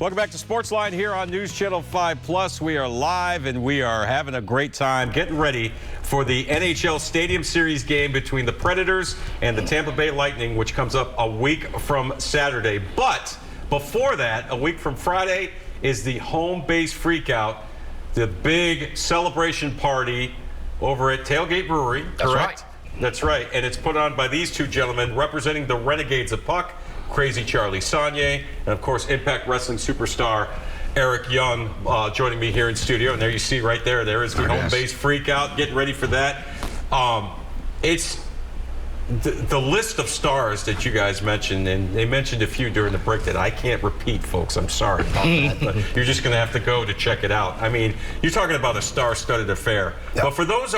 Welcome back to SportsLine here on News Channel 5 Plus. We are live and we are having a great time getting ready for the NHL Stadium Series game between the Predators and the Tampa Bay Lightning, which comes up a week from Saturday. But before that, a week from Friday, is the Homebase Freakout, the big celebration party over at Tailgate Brewery. That's correct? right. That's right. And it's put on by these two gentlemen representing the Renegades of Puck, Crazy Charlie Saunier, and of course Impact Wrestling superstar Eric Young joining me here in studio. And there you see right there, there is the Homebase Freakout, getting ready for that. It's the list of stars that you guys mentioned, and they mentioned a few during the break that I can't repeat, folks. I'm sorry about that, but you're just going to have to go to check it out. I mean, you're talking about a star-studded affair. Yep. But for those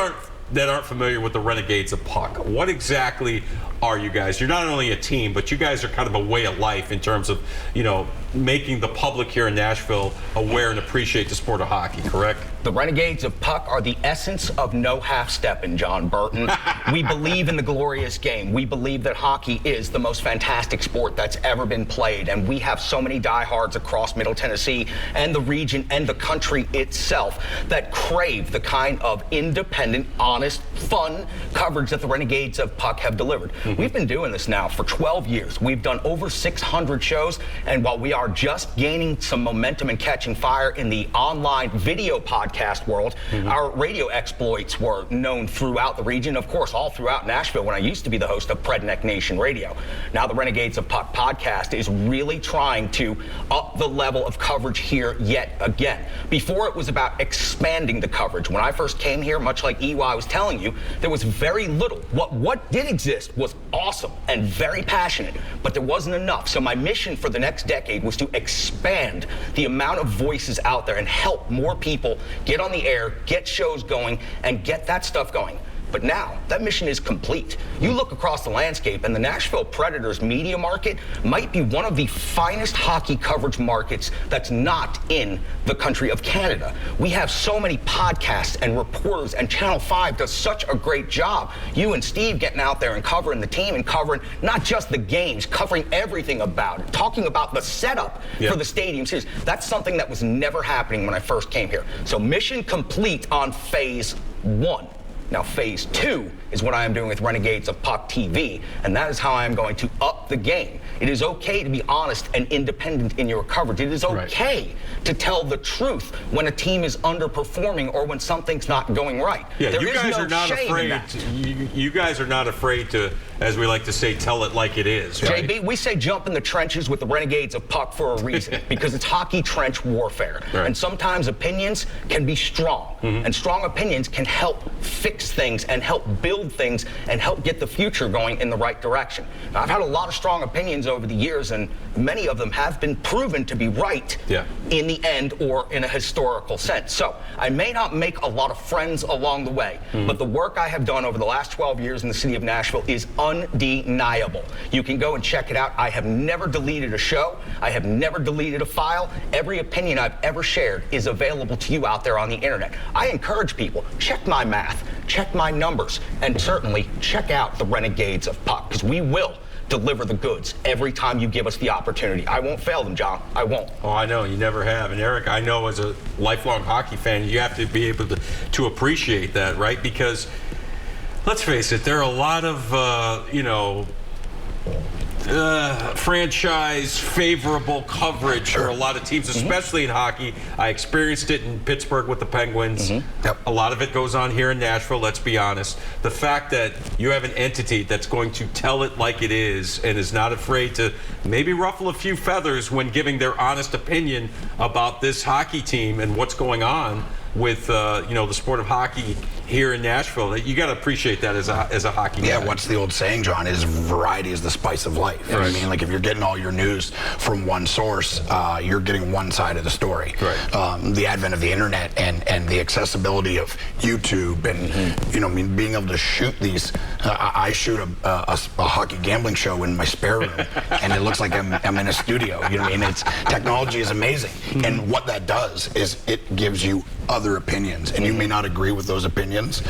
that aren't familiar with the Renegades of Puck, what exactly are you guys? You're not only a team, but you guys are kind of a way of life in terms of, you know, making the public here in Nashville aware and appreciate the sport of hockey, correct? The Renegades of Puck are the essence of no half-stepping, Jon Burton. We believe in the glorious game. We believe that hockey is the most fantastic sport that's ever been played, and we have so many diehards across Middle Tennessee and the region and the country itself that crave the kind of independent, honest, fun coverage that the Renegades of Puck have delivered. We've been doing this now for 12 years. We've done over 600 shows, and while we are just gaining some momentum and catching fire in the online video podcast world, our radio exploits were known throughout the region, of course, all throughout Nashville when I used to be the host of Predneck Nation Radio. Now the Renegades of Puck podcast is really trying to up the level of coverage here yet again. Before, it was about expanding the coverage. When I first came here, much like EY was telling you, there was very little. What did exist was awesome and very passionate, but there wasn't enough. So my mission for the next decade was to expand the amount of voices out there and help more people get on the air, get shows going, and get that stuff going. But now, that mission is complete. You look across the landscape, and the Nashville Predators media market might be one of the finest hockey coverage markets that's not in the country of Canada. We have so many podcasts and reporters, and Channel 5 does such a great job. You and Steve getting out there and covering the team and covering not just the games, covering everything about it, talking about the setup for the Stadium Series. That's something that was never happening when I first came here. So mission complete on phase 1. Now, phase 2 is what I am doing with Renegades of Puck TV, and that is how I am going to up the game. It is okay to be honest and independent in your coverage. It is okay to tell the truth when a team is underperforming or when something's not going right. Yeah, you guys are not afraid. You guys are not afraid to, as we like to say, tell it like it is. Right? JB, we say jump in the trenches with the Renegades of Puck for a reason, because it's hockey trench warfare. Right. And sometimes opinions can be strong, and strong opinions can help fix things and help build things and help get the future going in the right direction. Now, I've had a lot of strong opinions over the years, and many of them have been proven to be right in the end or in a historical sense. So I may not make a lot of friends along the way, but the work I have done over the last 12 years in the city of Nashville is undeniable. You can go and check it out. I have never deleted a show. I have never deleted a file. Every opinion I've ever shared is available to you out there on the internet. I encourage people, check my math, check my numbers, and certainly check out the Renegades of Puck, because we will deliver the goods every time you give us the opportunity. I won't fail them, John. I won't. Oh, I know. You never have. And Eric, I know as a lifelong hockey fan, you have to be able to appreciate that, right? Because let's face it, there are a lot of, franchise favorable coverage for a lot of teams, especially in hockey. I experienced it in Pittsburgh with the Penguins. A lot of it goes on here in Nashville, let's be honest. The fact that you have an entity that's going to tell it like it is and is not afraid to maybe ruffle a few feathers when giving their honest opinion about this hockey team and what's going on with the sport of hockey here in Nashville. You got to appreciate that as a hockey guy. Yeah, what's the old saying, John, is variety is the spice of life. You know what I mean? Like, if you're getting all your news from one source, you're getting one side of the story. The advent of the internet and the accessibility of YouTube and being able to shoot these. I shoot a hockey gambling show in my spare room, and it looks like I'm in a studio. You know what I mean? Technology is amazing, and what that does is it gives you other opinions, and you may not agree with those opinions. opinions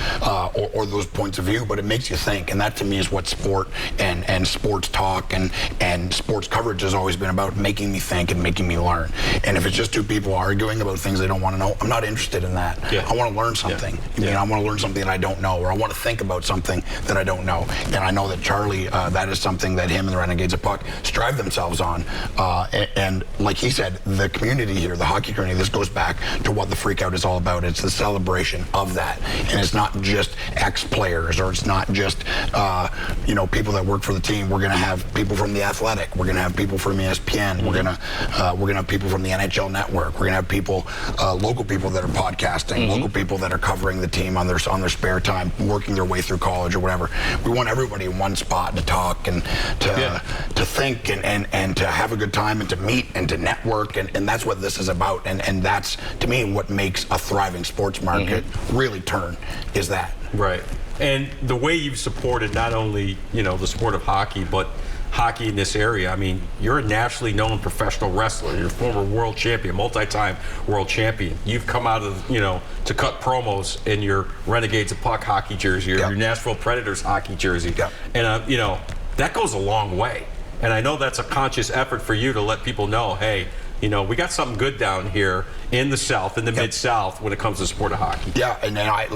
or those points of view, but it makes you think, and that to me is what sport and sports talk and sports coverage has always been about, making me think and making me learn. And if it's just two people arguing about things they don't want to know, I'm not interested in that. I want to learn something. I want to learn something that I don't know, or I want to think about something that I don't know. And I know that Charlie, that is something that him and the Renegades of Puck strive themselves on. And like he said, the community here, the hockey community, this goes back to what the Freakout is all about. It's the celebration of that. And it's not just ex-players, or it's not just people that work for the team. We're going to have people from The Athletic. We're going to have people from ESPN. We're going to have people from the NHL Network. We're going to have people, local people that are podcasting, local people that are covering the team on their spare time, working their way through college or whatever. We want everybody in one spot to talk and to think and to have a good time and to meet and to network, and that's what this is about. And that's, to me, what makes a thriving sports market really turn, is that. Right. And the way you've supported not only, the sport of hockey, but hockey in this area. I mean, you're a nationally known professional wrestler. You're a former world champion, multi-time world champion. You've come out of, to cut promos in your Renegades of Puck hockey jersey, or your Nashville Predators hockey jersey. And, that goes a long way. And I know that's a conscious effort for you to let people know, hey, we got something good down here in the South, in the Mid-South, when it comes to the sport of hockey. Yeah, and then I,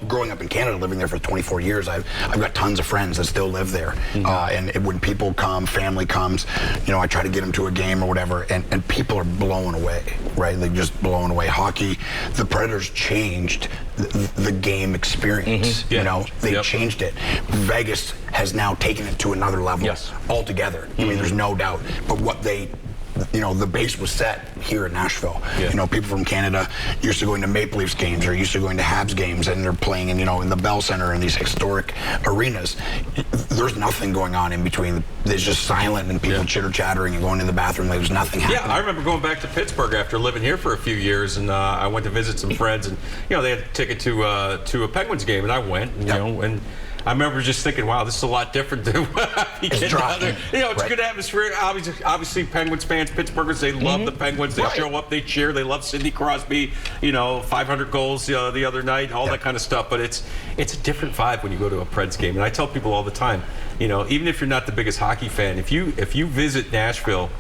growing up in Canada, living there for 24 years, I've got tons of friends that still live there. And when people come, family comes, I try to get them to a game or whatever, and people are blown away, right? They're just blown away. Hockey, the Predators changed the game experience. They changed it. Vegas has now taken it to another level altogether. I mean, there's no doubt. But what they the base was set here in Nashville. People from Canada used to going to Maple Leafs games, or used to going to Habs games, and they're playing in, in the Bell Center and these historic arenas. There's nothing going on in between. There's just silent and people chitter-chattering and going to the bathroom. There's nothing happening. Yeah, I remember going back to Pittsburgh after living here for a few years, and I went to visit some friends, and they had a ticket to a Penguins game, and I went, and I remember just thinking, wow, this is a lot different than what it's dry. It's a good atmosphere. Obviously, Penguins fans, Pittsburghers, they love the Penguins. They show up, they cheer, they love Sidney Crosby, 500 goals the other night, all that kind of stuff. But it's a different vibe when you go to a Preds game. And I tell people all the time, even if you're not the biggest hockey fan, if you visit Nashville,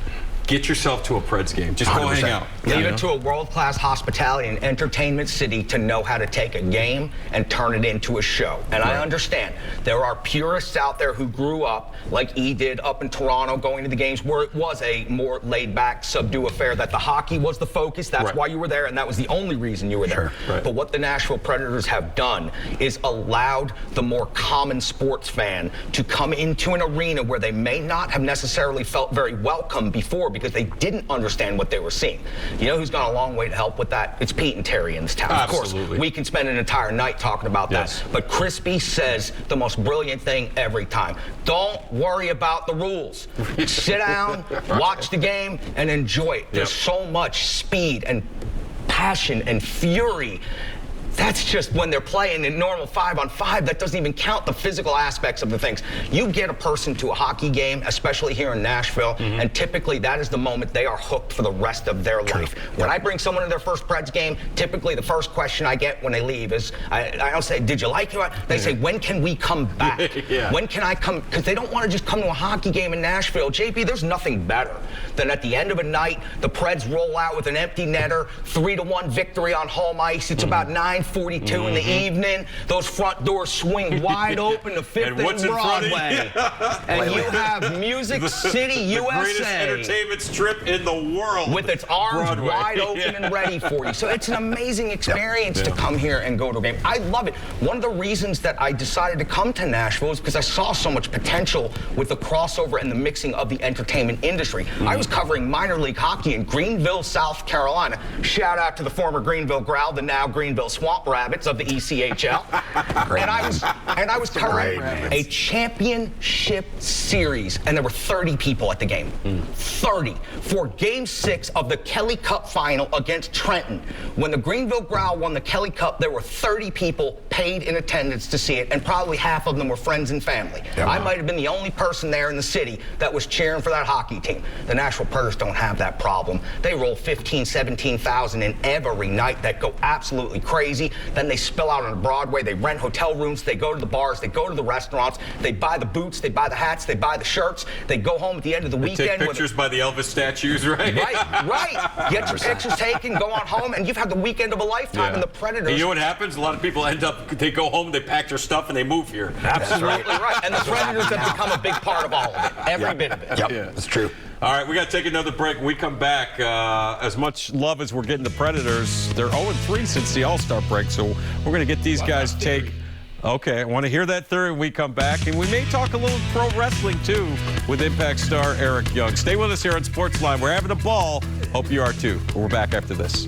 get yourself to a Preds game. Just go 100%. Hang out. Leave it to a world-class hospitality and entertainment city to know how to take a game and turn it into a show. And I understand there are purists out there who grew up, like E did up in Toronto, going to the games where it was a more laid-back, subdued affair, that the hockey was the focus. That's why you were there, and that was the only reason you were there. But what the Nashville Predators have done is allowed the more common sports fan to come into an arena where they may not have necessarily felt very welcome before, because they didn't understand what they were seeing. You know who's gone a long way to help with that? It's Pete and Terry in this town. Absolutely. Of course, we can spend an entire night talking about that. But Crispy says the most brilliant thing every time. Don't worry about the rules. Sit down, watch the game, and enjoy it. There's so much speed and passion and fury. That's just when they're playing in normal 5-on-5. That doesn't even count the physical aspects of the things. You get a person to a hockey game, especially here in Nashville, and typically that is the moment they are hooked for the rest of their life. When I bring someone to their first Preds game, typically the first question I get when they leave is, I don't say, did you like it? They say, when can we come back? When can I come? Because they don't want to just come to a hockey game in Nashville. JP, there's nothing better than at the end of a night, the Preds roll out with an empty netter, 3-1 victory on home ice. It's about 9:42 in the evening. Those front doors swing wide open to 5th and Broadway. And you have Music City, USA. The greatest entertainment strip in the world. With its arms Broadway. wide open and ready for you. So it's an amazing experience to come here and go to a game. I love it. One of the reasons that I decided to come to Nashville is because I saw so much potential with the crossover and the mixing of the entertainment industry. I was covering minor league hockey in Greenville, South Carolina. Shout out to the former Greenville Growl, the now Greenville Swamp Rabbits of the ECHL. And I was And I was covering a championship series, and there were 30 people at the game. 30 for Game 6 of the Kelly Cup final against Trenton. When the Greenville Growl won the Kelly Cup, there were 30 people paid in attendance to see it, and probably half of them were friends and family. Yeah, I might have been the only person there in the city that was cheering for that hockey team. The Nashville Predators don't have that problem. They roll 15, 17,000 in every night that go absolutely crazy. Then they spill out on Broadway. They rent hotel rooms. They go to the bars. They go to the restaurants. They buy the boots. They buy the hats. They buy the shirts. They go home at the end of the weekend. Take pictures by the Elvis statues, right? Right. Get your pictures taken, go on home, and you've had the weekend of a lifetime. And the Predators. And you know what happens? A lot of people end up, they go home, they pack their stuff, and they move here. Absolutely right. And the Predators have become a big part of all of it. Every bit of it. Yep, that's true. All right, we got to take another break. When we come back, as much love as we're getting the Predators, they're 0-3 since the All-Star break, so we're going to get these guys take. Okay, I want to hear that theory when we come back, and we may talk a little pro wrestling, too, with Impact star Eric Young. Stay with us here on SportsLine. We're having a ball. Hope you are, too. We're back after this.